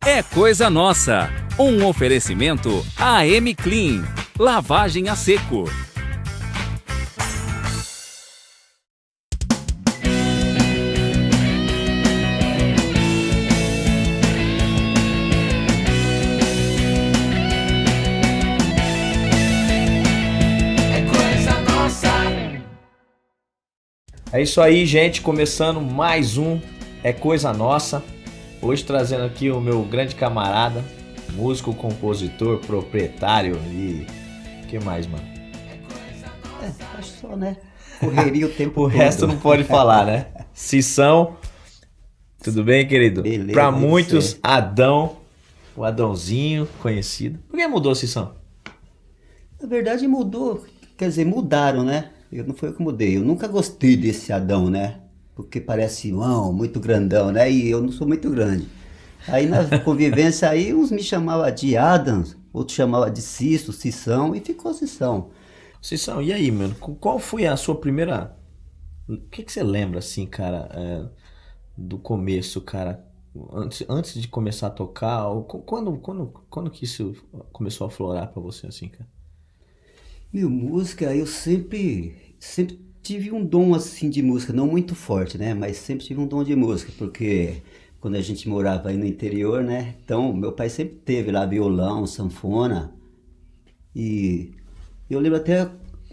É coisa nossa. Um oferecimento AM Clean. Lavagem a seco. É isso aí, gente, começando mais um É Coisa Nossa. Hoje trazendo aqui o meu grande camarada, músico, compositor, proprietário e... o que mais, mano? Acho só, né? Correria o tempo O todo. resto não pode falar, né? Cissão, tudo bem, querido? Beleza, Pra aí muitos, você. Adão, o Adãozinho, conhecido. Por que mudou, Cissão? Na verdade mudou, quer dizer, mudaram, né? Não foi eu que mudei. Eu nunca gostei desse Adão, né? Porque parece muito grandão, né? E eu não sou muito grande. Aí na convivência aí, uns me chamavam de Adams, outros chamavam de Cisso, Cissão, e ficou Cissão. Cissão, e aí, mano? Qual foi a sua primeira... O que você lembra, assim, cara, do começo, cara? Antes de começar a tocar, ou quando que isso começou a florar pra você, assim, cara? Meu, música, eu sempre tive um dom assim de música, não muito forte, né? Mas sempre tive um dom de música, porque quando a gente morava aí no interior, né? Então, meu pai sempre teve lá violão, sanfona, e eu lembro até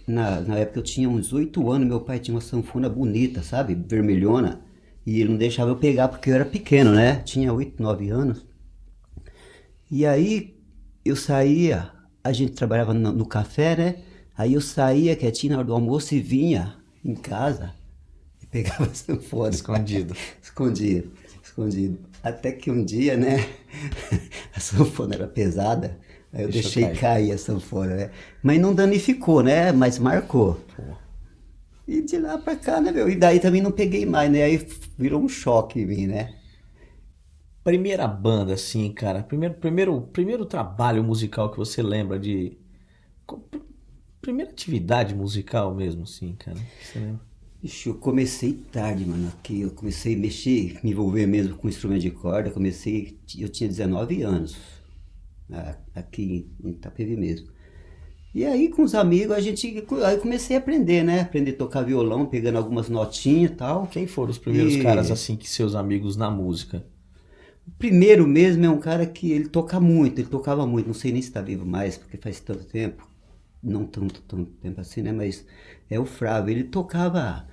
na época eu tinha uns 8 anos, meu pai tinha uma sanfona bonita, sabe? Vermelhona, e ele não deixava eu pegar porque eu era pequeno, né? Tinha 8, 9 anos. E aí eu saía, a gente trabalhava no café, né? Aí eu saía quietinho na hora do almoço e vinha em casa e pegava a sanfona. Escondido. Escondido, escondido. Até que um dia, né? A sanfona era pesada, aí eu Deixou deixei cair. cair a sanfona, né? Mas não danificou, né? Mas marcou. E de lá pra cá, né, meu? E daí também não peguei mais, né? Aí virou um choque em mim, né? Primeira banda, assim, cara. Primeiro trabalho musical que você lembra de... co- pr- Primeira atividade musical mesmo, assim, cara. Que você lembra? Ixi, eu comecei tarde, mano. Aqui eu comecei a mexer, me envolver mesmo com instrumento de corda. Eu tinha 19 anos, aqui em Itapevi mesmo. E aí com os amigos aí eu comecei a aprender, né? Aprender a tocar violão, pegando algumas notinhas e tal. Quem foram os primeiros caras, E assim, que seus amigos na música? o primeiro mesmo é um cara que ele toca muito, ele tocava muito. Não sei nem se tá vivo mais, porque faz tanto tempo. Não tanto tempo assim, né? Mas é o Frávio. Ele tocava,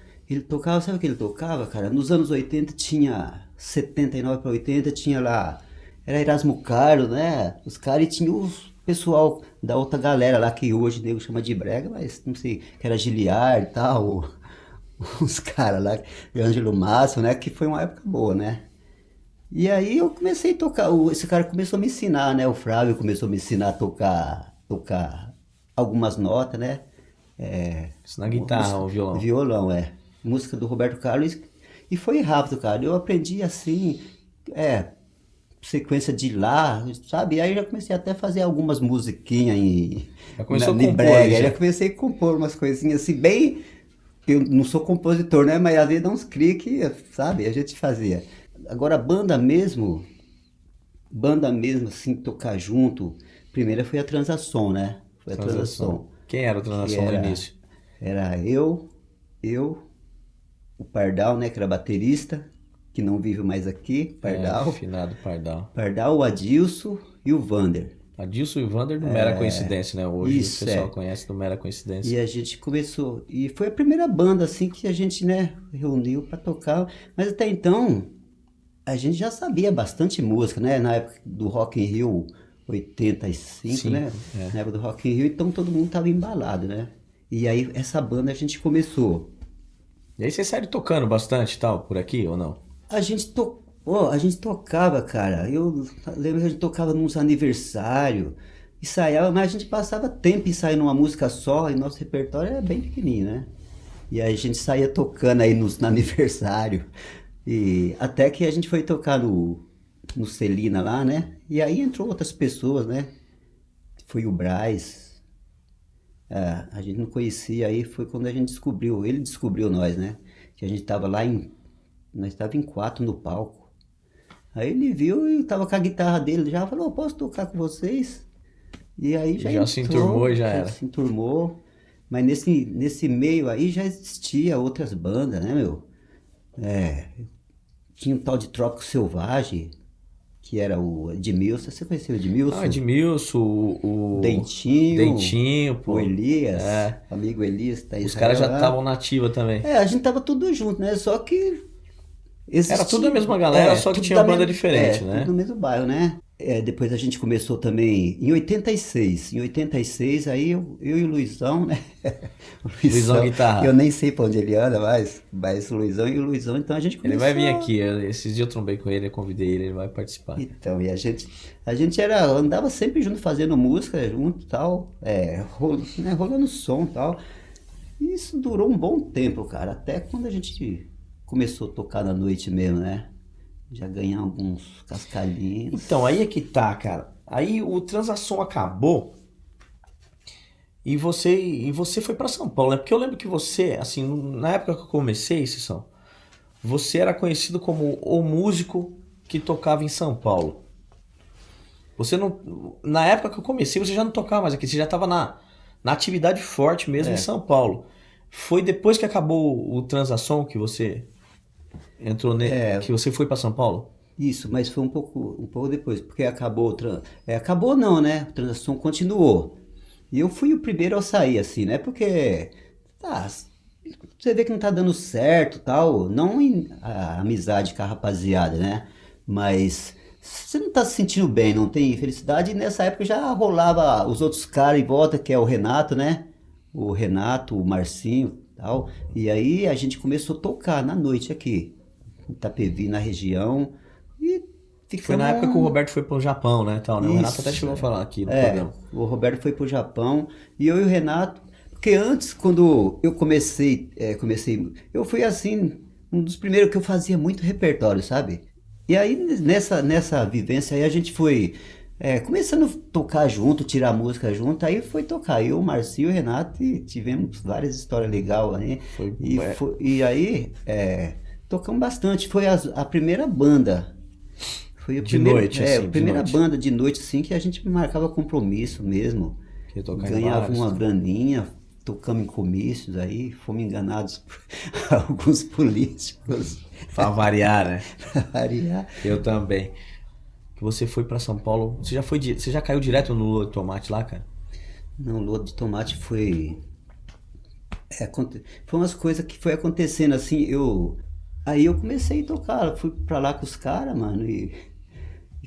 sabe o que ele tocava, cara? Nos anos 80 tinha 79 para 80 tinha lá, era Erasmo Carlos, né? Os caras e tinha os pessoal da outra galera lá que hoje o nego chama de brega, mas não sei, que era Giliar e tal, os caras lá, Ângelo Massa, né? Que foi uma época boa, né? E aí eu comecei a tocar, esse cara começou a me ensinar, né? O Flávio começou a me ensinar a tocar algumas notas, né? É, Isso na guitarra ou violão? violão, é. Música do Roberto Carlos. E foi rápido, cara. Eu aprendi assim, sequência de lá, sabe? Aí eu já comecei até a fazer algumas musiquinhas Já começou a em compor ali brega. Aí já já. comecei a compor umas coisinhas assim, bem. Eu não sou compositor, né? Mas às vezes dá uns cliques, sabe? A gente fazia. Agora, banda mesmo, assim, tocar junto. Primeira foi a Transação, né? Foi a Transação. Transação. Quem era o Que Transação no início? era eu, o Pardal, né? Que era baterista, que não vive mais aqui, É, Pardal. finado Pardal. Pardal, o Adilson e o Vander. Adilson e Vander não mera coincidência, né? Hoje o Isso pessoal é. conhece não mera E coincidência. a gente começou, e foi a primeira banda assim que a gente, né, reuniu para tocar. Mas até então a gente já sabia bastante música, né? Na época do Rock in Rio 85, né? Cinco, é. Na época do Rock in Rio, então todo mundo tava embalado, né? E aí essa banda a gente começou. E aí você saiu tocando bastante e tal, por aqui ou não? A gente tocava, cara. Eu lembro que a gente tocava nos aniversários, ensaiava, mas a gente passava tempo ensaiando uma música só e nosso repertório era bem pequenininho, né? E aí a gente saía tocando aí no aniversário. E até que a gente foi tocar no Celina lá, né? E aí entrou outras pessoas, né? Foi o Brás. A gente não conhecia, aí foi quando a gente descobriu, ele descobriu nós, né? Que a gente tava lá nós estava em quatro no palco. Aí ele viu e tava com a guitarra dele já, falou, posso tocar com vocês? E aí Já se enturmou e já era. Se enturmou. Mas nesse meio aí já existia outras bandas, né, meu? É, tinha um tal de Trópico Selvagem, que era o Edmilson. Você conheceu o Edmilson? Ah, Edmilson, o Dentinho, pô. o Elias, É. amigo Elias, tá em Os caras já Israel lá. estavam na ativa também. É, a gente tava tudo junto, né? Só que existia... Era tudo a mesma galera, só que tudo tinha da banda diferente, né? Tudo no mesmo bairro, né? É, depois a gente começou também em 86. Em 86, aí eu e o Luizão, né? O Luizão guitarra. Eu nem sei pra onde ele anda mas o Luizão e o Luizão, então a gente Ele começou... vai vir aqui, esses dias eu trombei com ele, eu convidei ele vai participar. Então, e a gente andava sempre junto, fazendo música junto e tal, rolando som e tal. E isso durou um bom tempo, cara, até quando a gente começou a tocar na noite mesmo, né? Já ganhar alguns cascalhinhos. Então, aí é que tá, cara. Aí o Transação acabou e você foi pra São Paulo, né? Porque eu lembro que você, assim, na época que eu comecei, Cissão, você era conhecido como o músico que tocava em São Paulo. Você não... Na época que eu comecei, você já não tocava mais aqui, você já tava na atividade forte mesmo em São Paulo. Foi depois que acabou o Transação que você entrou que você foi pra São Paulo? Isso, mas foi um pouco depois, porque acabou não, né? A transação continuou. E eu fui o primeiro a sair, assim, né? Porque você vê que não tá dando certo, tal, não a amizade com a rapaziada, né? Mas você não tá se sentindo bem, não tem felicidade. E nessa época já rolava os outros caras em volta, que é o Renato, né? O Renato, o Marcinho, tal. E aí a gente começou a tocar na noite aqui, em Itapevi, na região. E Foi na época que o Roberto foi pro Japão, né? Tal, né? O Renato até Isso, chegou a falar aqui no programa. o Roberto foi pro Japão e eu e o Renato, porque antes, quando eu comecei, eu fui assim, um dos primeiros que eu fazia muito repertório, sabe? E aí nessa vivência aí a gente foi começando a tocar junto, tirar música junto, aí foi tocar eu, o Marcinho e o Renato e tivemos várias histórias legais aí. E aí tocamos bastante, foi a primeira banda. Foi a primeira banda de noite, assim, que a gente marcava compromisso mesmo. Ganhava uma graninha, tocamos em comícios aí, fomos enganados por alguns políticos. Pra variar, né? Pra variar. Eu também. Que você foi pra São Paulo, você já caiu direto no Lua de Tomate lá, cara? Não, Lua de Tomate foi umas coisas que foi acontecendo, assim, aí eu comecei a tocar, fui pra lá com os caras, mano, e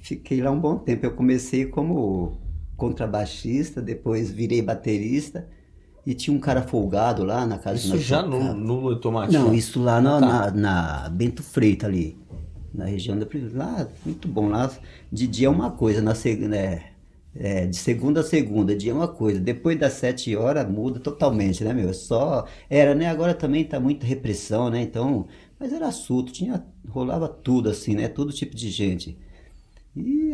fiquei lá um bom tempo. Eu comecei como contrabaixista, depois virei baterista e tinha um cara folgado lá na casa Isso já no Lua de Tomate? Não, lá? isso lá na Bento Freitas ali, na região lá, muito bom. Lá de dia é uma coisa, de segunda a segunda, dia é uma coisa. Depois das 7 horas muda totalmente, né, meu? Né? Agora também tá muita repressão, né? Então, mas era assunto, rolava tudo assim, né? Todo tipo de gente. E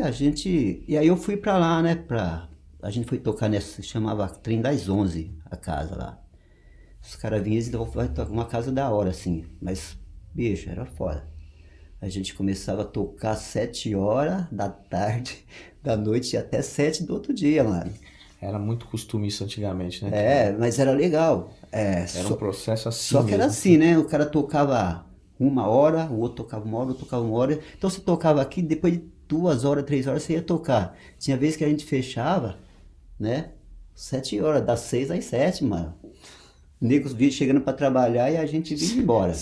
aí eu fui pra lá, né? A gente foi tocar nessa, chamava Trem das 11, a casa lá. Os caras vinham e diziam, vai tocar uma casa da hora, assim. Mas, bicho, era foda. A gente começava a tocar às 7 horas da tarde, da noite, até 7 do outro dia, mano. Era muito costume isso antigamente, né? Mas era legal. Era um processo assim Só que mesmo. era assim, né? O cara tocava 1 hora, o outro tocava 1 hora, o outro tocava 1 hora. Então você tocava aqui, depois de 2 horas, 3 horas você ia tocar. Tinha vezes que a gente fechava, né? 7 horas, das 6 às 7, mano. Negros vinham chegando pra trabalhar e a gente vinha embora.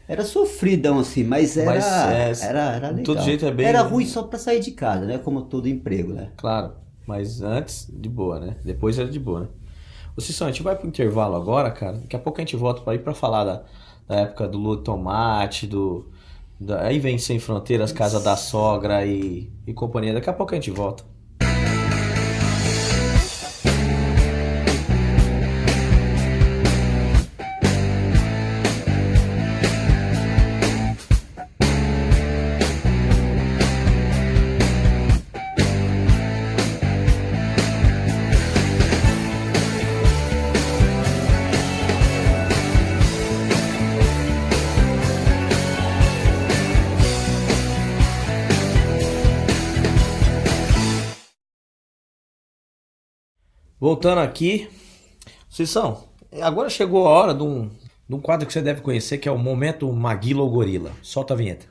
Era sofridão assim, mas era legal. De todo jeito é bem... Era ruim só pra sair de casa, né? Como todo emprego, né? Claro, mas antes, de boa, né? Depois era de boa, né? Ô Cissão, a gente vai pro intervalo agora, cara. Daqui a pouco a gente volta pra ir pra falar da época do Lua de Tomate, aí vem Sem Fronteiras, Casa da Sogra e companhia. Daqui a pouco a gente volta. Voltando aqui, Cissão, agora chegou a hora de um quadro que você deve conhecer, que é o Momento Maguila ou Gorila. Solta a vinheta.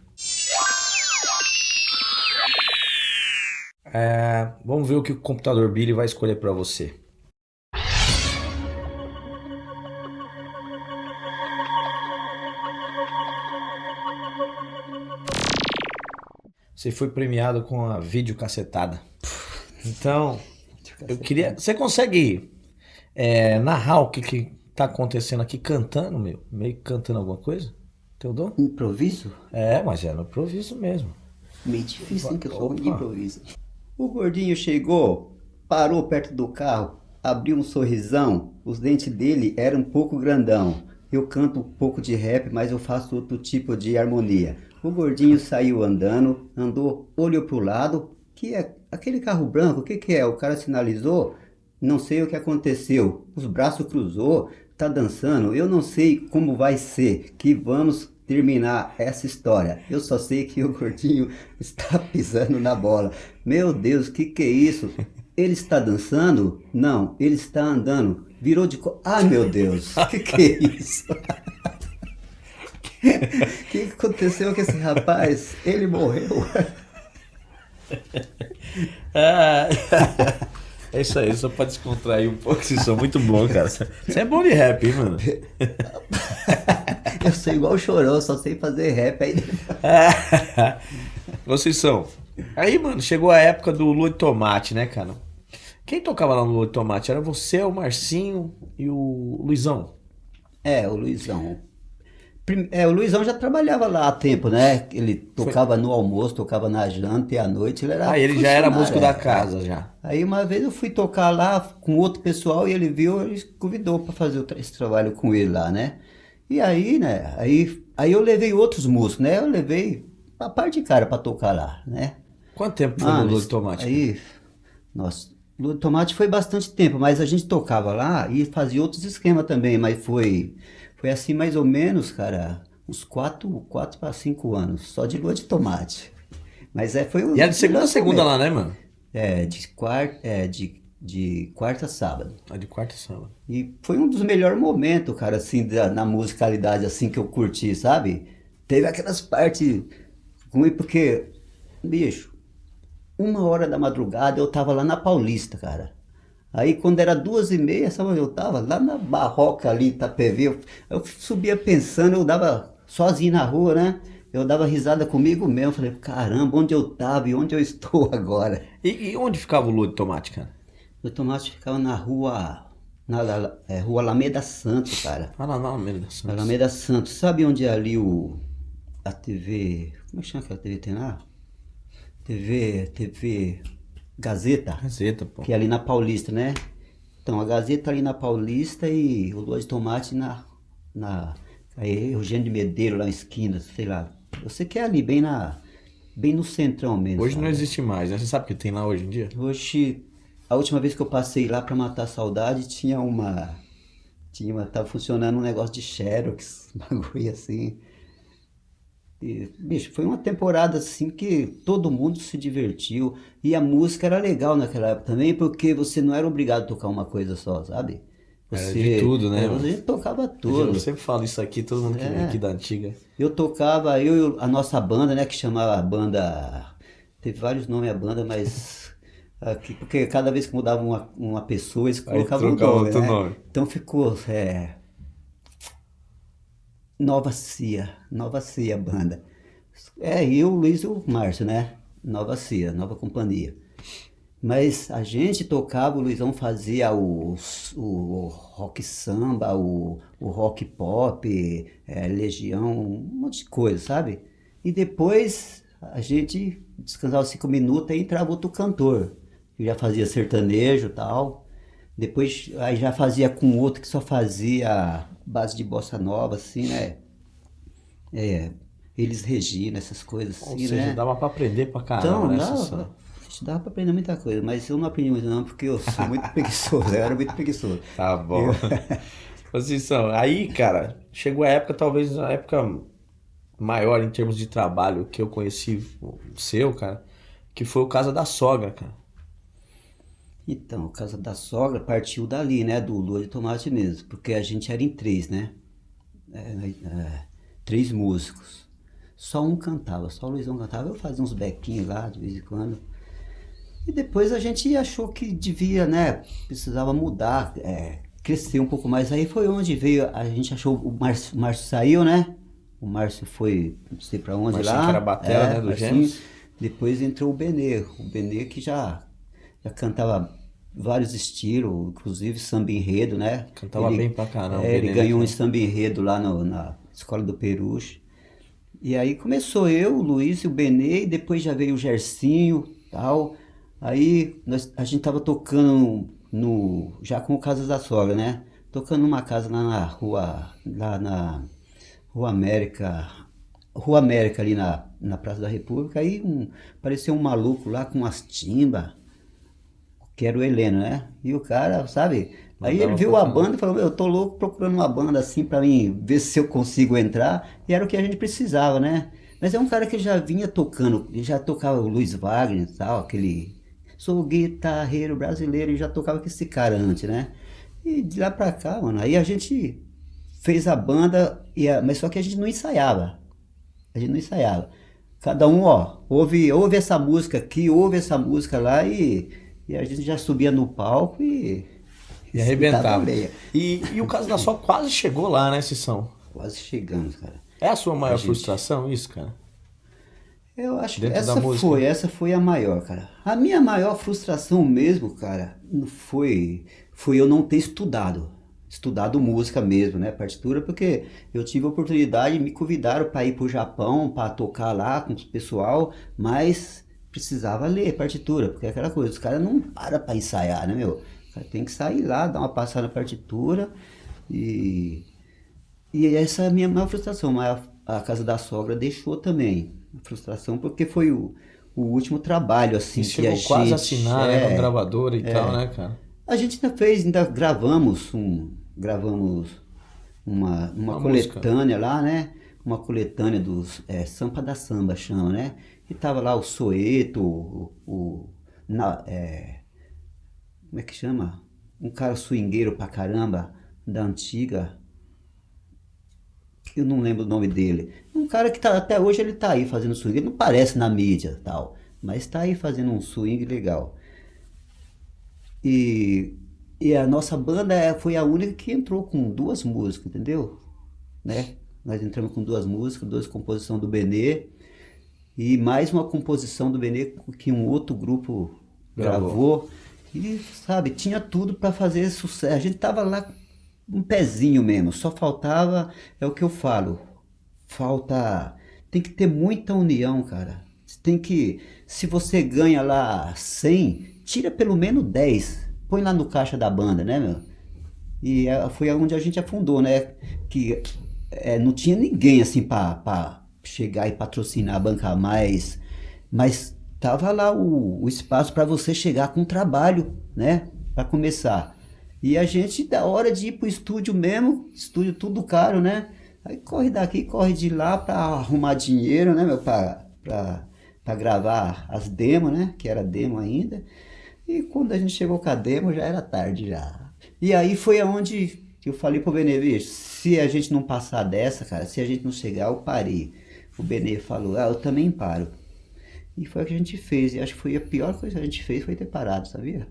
Vamos ver o que o computador Billy vai escolher para você. Você foi premiado com a videocassetada. Então, eu queria... Você consegue narrar o que tá acontecendo aqui cantando, meio que cantando alguma coisa? Teu dom? Improviso? Mas é no improviso mesmo. Meio difícil, hein, que eu sou ruim de improviso. O gordinho chegou, parou perto do carro, abriu um sorrisão, os dentes dele eram um pouco grandão. Eu canto um pouco de rap, mas eu faço outro tipo de harmonia. O gordinho saiu andando, andou, olhou pro lado, que é aquele carro branco, o que é? O cara sinalizou, não sei o que aconteceu, os braços cruzou, tá dançando, eu não sei como vai ser, que vamos terminar essa história. Eu só sei que o gordinho está pisando na bola. Meu Deus, que é isso? Ele está dançando? Não, ele está andando. Virou de... Ah, meu Deus, que é isso? O que aconteceu com esse rapaz? Ele morreu. É isso aí, só pra descontrair um pouco. Vocês são muito bons, cara. Você é bom de rap, hein, mano? Eu sou igual o Chorão, só sei fazer rap aí. Vocês são. Aí, mano, chegou a época do Lua de Tomate, né, cara? Quem tocava lá no Lua de Tomate? Era você, o Marcinho e o Luizão. O Luizão. O Luizão já trabalhava lá há tempo, né? Ele tocava no almoço, tocava na janta e à noite ele era ele já era músico da casa, já. Aí uma vez eu fui tocar lá com outro pessoal e ele viu, ele convidou para fazer esse trabalho com ele lá, né? E aí, né? Aí eu levei outros músicos, né? Eu levei a parte de cara para tocar lá, né? Quanto tempo foi no Lua de Tomate? Nossa, Lua de Tomate foi bastante tempo, mas a gente tocava lá e fazia outros esquemas também, mas foi assim mais ou menos, cara, uns 4 para 5 anos, só de Lua de Tomate. Mas foi E era de segunda a segunda lá, né, mano? De quarta a sábado. De quarta a sábado. E foi um dos melhores momentos, cara, assim, na musicalidade, assim, que eu curti, sabe? Teve aquelas partes ruins, porque, bicho, 1h da madrugada eu tava lá na Paulista, cara. Aí quando era 2h30, sabe onde eu tava? Lá na Barroca ali, Itapevi, eu subia pensando, eu dava sozinho na rua, né? Eu dava risada comigo mesmo, falei, caramba, onde eu tava e onde eu estou agora? E onde ficava o Lua de Tomate, cara? O Tomate ficava na rua Alameda Santos, cara. Na Alameda Santos. Alameda Santos. Sabe onde é ali a TV... Como é que chama aquela TV tem lá? TV Gazeta. Gazeta, pô. Que é ali na Paulista, né? Então, a Gazeta ali na Paulista e o Lua de Tomate aí, Eugênio de Medeiros, lá na esquina, sei lá. Você quer ali, bem no centrão mesmo. Hoje sabe? não existe mais, né? Você sabe o que tem lá hoje em dia? Hoje... A última vez que eu passei lá pra matar a saudade, tava funcionando um negócio de Xerox, bagulho assim. E, bicho, foi uma temporada assim que todo mundo se divertiu. E a música era legal naquela época também, porque você não era obrigado a tocar uma coisa só, sabe? Era de tudo, né? Você tocava tudo. Eu sempre falo isso aqui, todo mundo que vem aqui da antiga. Eu tocava, a nossa banda, né, que chamava a banda... Teve vários nomes a banda, mas... Porque cada vez que mudava uma pessoa, eles colocavam um nome, né? Nome. Então ficou Nova Cia a banda. Eu, o Luiz e o Márcio, né? Nova Cia, Nova Companhia. Mas a gente tocava, o Luizão fazia o rock samba, o rock pop, Legião, um monte de coisa, sabe? E depois a gente descansava 5 minutos e entrava outro cantor. Eu já fazia sertanejo e tal. Depois aí já fazia com outro que só fazia base de bossa nova, assim, né? Eles Regina, essas coisas assim, né? Ou seja, dava pra aprender pra caramba, então, dava pra aprender muita coisa, mas eu não aprendi muito não, porque eu sou muito preguiçoso, eu era muito preguiçoso. Tá bom. Aí, cara, chegou a época, talvez a época maior em termos de trabalho que eu conheci o seu, cara, que foi o Casa da Sogra, cara. Então, Casa da Sogra partiu dali, né? Do Lua de Tomate mesmo. Porque a gente era em três, né? Três músicos. Só um cantava, só o Luizão cantava. Eu fazia uns bequinhos lá de vez em quando. E depois a gente achou que devia, né? Precisava mudar, crescer um pouco mais. Aí foi onde veio, a gente achou, o Márcio saiu, né? O Márcio foi, não sei pra onde Marcinho lá. que era batera, né, do Marcinho. Gêmeos. Depois entrou o Benê. O Benê que já cantava vários estilos, inclusive samba enredo, né? Cantava bem pra caramba, Ele Benê, ganhou né, um samba enredo lá na Escola do Peruche. E aí começou eu, o Luiz e o Benê, e depois já veio o Gercinho, tal. Aí a gente tava tocando já com o Casas da Sogra, né? Tocando numa casa lá na Rua América ali na Praça da República. Aí apareceu um maluco lá com umas timbas, que era o Heleno, né? E o cara, sabe? Aí ele Mandava viu a pra banda e falou, meu, eu tô louco procurando uma banda assim pra mim ver se eu consigo entrar. E era o que a gente precisava, né? Mas é um cara que já vinha tocando, ele já tocava o Luiz Wagner e tal, aquele... Sou guitarreiro brasileiro, e já tocava com esse cara antes, né? E de lá pra cá, mano, aí a gente fez a banda, mas só que a gente não ensaiava. A gente não ensaiava. Cada um, ó, ouve essa música aqui, ouve essa música lá e a gente já subia no palco E arrebentava. meia. E o Casa da Sogra quase chegou lá, né, Cissão? Quase chegamos, cara. É a sua maior A gente- frustração isso, cara? Eu acho que Dentro da música. essa foi a maior, cara. A minha maior frustração mesmo, cara, foi eu não ter estudado música mesmo, né, partitura, porque eu tive a oportunidade, me convidaram para ir pro Japão, para tocar lá com o pessoal, mas precisava ler partitura, porque é aquela coisa, os caras não param para ensaiar, né, meu? O cara tem que sair lá, dar uma passada na partitura e essa é a minha maior frustração, mas a Casa da Sogra deixou também a frustração, porque foi o último trabalho, assim, E que chegou a quase a gente... assinar, né, com gravadora e tal, né, cara? A gente ainda gravamos uma música. coletânea lá, né? Uma coletânea dos Sampa da Samba chama, né? E tava lá o Soeto, como é que chama? Um cara swingueiro pra caramba, da antiga, eu não lembro o nome dele. Um cara que até hoje ele tá aí fazendo swing, ele não parece na mídia e tal, mas tá aí fazendo um swing legal. E, e a nossa banda foi a única que entrou com duas músicas, entendeu? Né? Nós entramos com duas músicas, duas composições do Benê e mais uma composição do Benê que um outro grupo gravou. E, sabe, tinha tudo para fazer sucesso. A gente tava lá um pezinho mesmo, só faltava, é o que eu falo, tem que ter muita união, cara. Se você ganha lá 100, tira pelo menos 10, põe lá no caixa da banda, né, meu? E foi onde a gente afundou, né? Que não tinha ninguém assim pra chegar e patrocinar, bancar mais, mas tava lá o espaço para você chegar com trabalho, né? Para começar. E a gente, da hora de ir pro estúdio mesmo, estúdio tudo caro, né? Aí corre daqui, corre de lá pra arrumar dinheiro, né, meu? Pra gravar as demos, né? Que era demo ainda. E quando a gente chegou com a demo, já era tarde já. E aí foi aonde eu falei pro Benê, bicho, se a gente não passar dessa, cara, se a gente não chegar, eu parei. O Benê falou, eu também paro. E foi o que a gente fez. E acho que foi a pior coisa que a gente fez foi ter parado, sabia?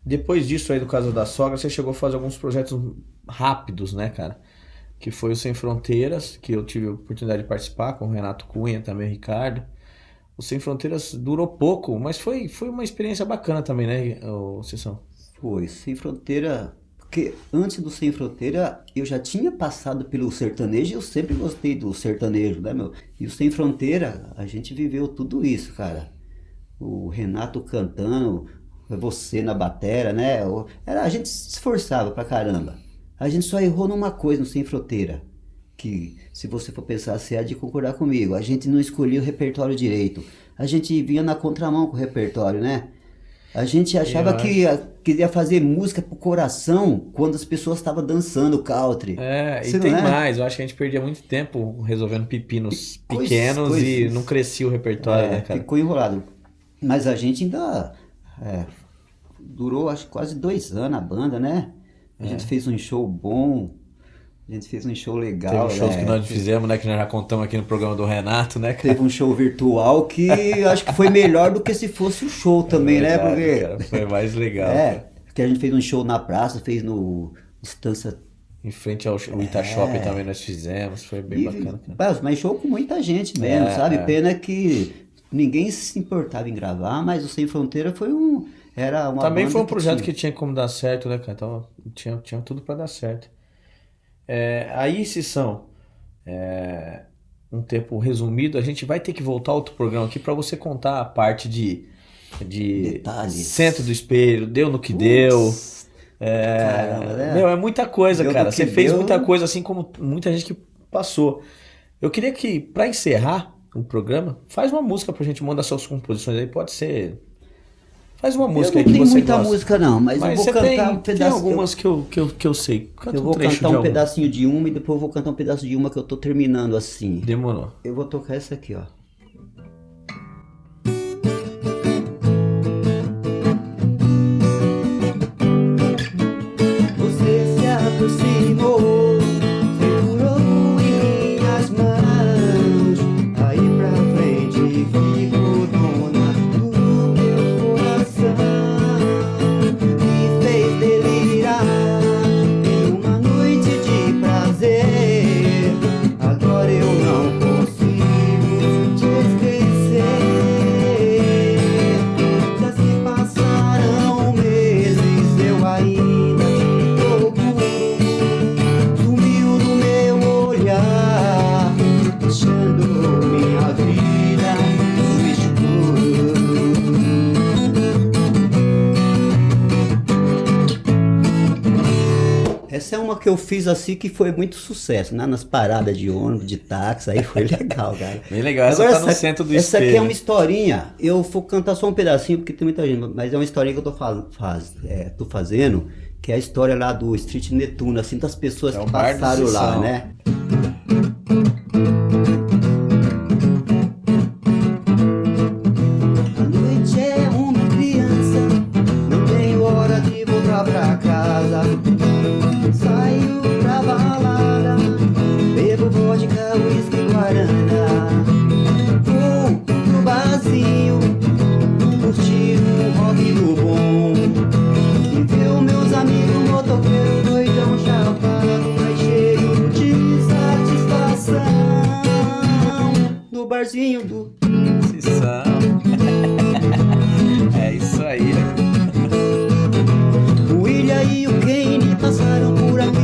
Depois disso aí do Casa da Sogra, você chegou a fazer alguns projetos rápidos, né, cara? Que foi o Sem Fronteiras, que eu tive a oportunidade de participar com o Renato Cunha, também o Ricardo. O Sem Fronteiras durou pouco, mas foi uma experiência bacana também, né, Cissão? Foi, Sem Fronteira, porque antes do Sem Fronteira eu já tinha passado pelo sertanejo e eu sempre gostei do sertanejo, né, meu? E o Sem Fronteira, a gente viveu tudo isso, cara. O Renato cantando, você na batera, né? A gente se esforçava pra caramba. A gente só errou numa coisa no Sem Fronteira, que se você for pensar, você há de concordar comigo, a gente não escolhia o repertório direito. A gente vinha na contramão com o repertório, né? A gente achava que queria fazer música pro coração quando as pessoas estavam dançando country. E Você tem não é? mais, eu acho que a gente perdia muito tempo resolvendo pepinos pequenos e não crescia o repertório, né, cara? Ficou enrolado. Mas a gente ainda durou acho que quase 2 anos a banda, né? A gente fez um show bom, a gente fez um show legal. Teve shows né? que nós fizemos, né? Que nós já contamos aqui no programa do Renato, né, cara? Teve um show virtual que acho que foi melhor do que se fosse o show também, né? Verdade, Porque cara, foi mais legal. Cara. porque a gente fez um show na praça, fez no Estância. Em frente ao Ita Shopping também nós fizemos, foi bem bacana, cara. Mas show com muita gente mesmo, sabe? Pena que ninguém se importava em gravar, mas o Sem Fronteira era uma também banda foi um projeto que tinha como dar certo, né, cara? Então, tinha tudo pra dar certo. Aí, Cição, um tempo resumido, a gente vai ter que voltar a outro programa aqui pra você contar a parte de detalhes. Centro do Espelho, deu no que deu. Caramba, né? Meu, é muita coisa, Deu cara. no que Você fez deu. muita coisa, assim como muita gente que passou. Eu queria que, pra encerrar o programa, faz uma música pra gente, manda suas composições aí, pode ser... Faz uma música Eu aí não que tenho você muita gosta. música não, mas eu vou você cantar um tem pedaço. algumas que eu sei. Canta Eu vou trecho cantar de um alguma. pedacinho de uma e depois eu vou cantar um pedaço de uma que eu tô terminando assim. Demorou. Eu vou tocar essa aqui, ó. Você se aproximou, segurou em minhas mãos. Aí pra frente ficou dona do meu coração. Me fez delirar em uma noite de prazer. Agora eu não consigo te esquecer. Já se passaram meses, eu ainda te procuro. Sumiu do meu olhar, deixando minha vida no escuro. Essa é uma que eu fiz assim que foi muito sucesso, né? Nas paradas de ônibus, de táxi, aí foi legal, cara. Bem legal. Essa Agora, tá no centro do essa espelho. aqui é uma historinha. Eu vou cantar só um pedacinho porque tem muita gente, mas é uma historinha que eu tô fazendo, que é a história lá do Street Netuno, assim, das pessoas É o que bar do passaram lá, Cição. né? A noite é uma criança, não tenho hora de voltar pra casa. Saio pra balada, bebo vodka, uísque, guarana. Vou pro barzinho, curtir um rock do bom. E ver os meus amigos motoqueiros doidão chapado, mas cheio de satisfação. No barzinho do... Cição. É isso aí, né? O William e o Kane passaram por aqui.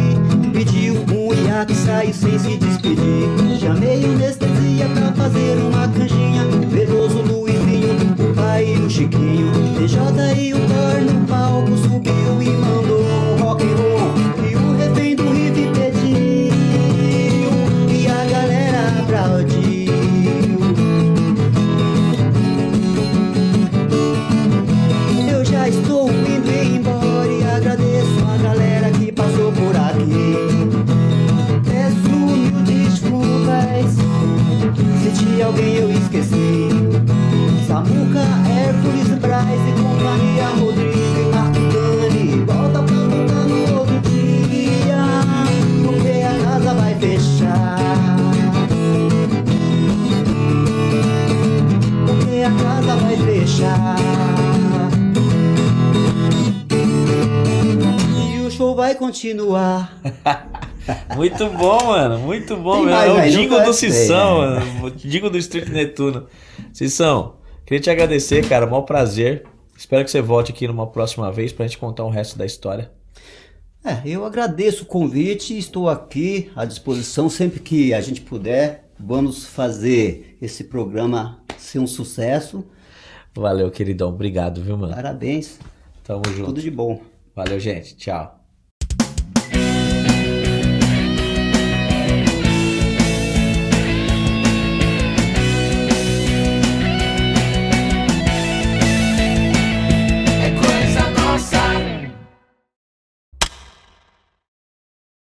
Pediu um iate, saiu sem se despedir. Chamei anestesia pra fazer uma canjinha. Veloso, Luizinho, o pai e o Chiquinho. TJ e o Thor no palco subiu e mandou um rock and roll. E o refém do riff pediu e a galera aplaudiu. Eu já estou indo embora e agradeço a galera que passou por aqui. Peço mil desculpas se de alguém eu esqueci. Samuca, Hércules, Braz e companhia, Rodrigo e Marco Dani. Volta pra voltar no outro dia, porque a casa vai fechar. Porque a casa vai fechar. E o show vai continuar. Muito bom, mano. Muito bom, Tem mesmo. mais É o aí, não jingle vai do ser, Cição, né? mano. O jingle do Street Netuno. Cição, queria te agradecer, cara. Maior prazer. Espero que você volte aqui numa próxima vez pra gente contar o resto da história. Eu agradeço o convite, estou aqui à disposição sempre que a gente puder. Vamos fazer esse programa ser um sucesso. Valeu, queridão. Obrigado, viu, mano? Parabéns, Tamo junto. tudo de bom. Valeu, gente. Tchau.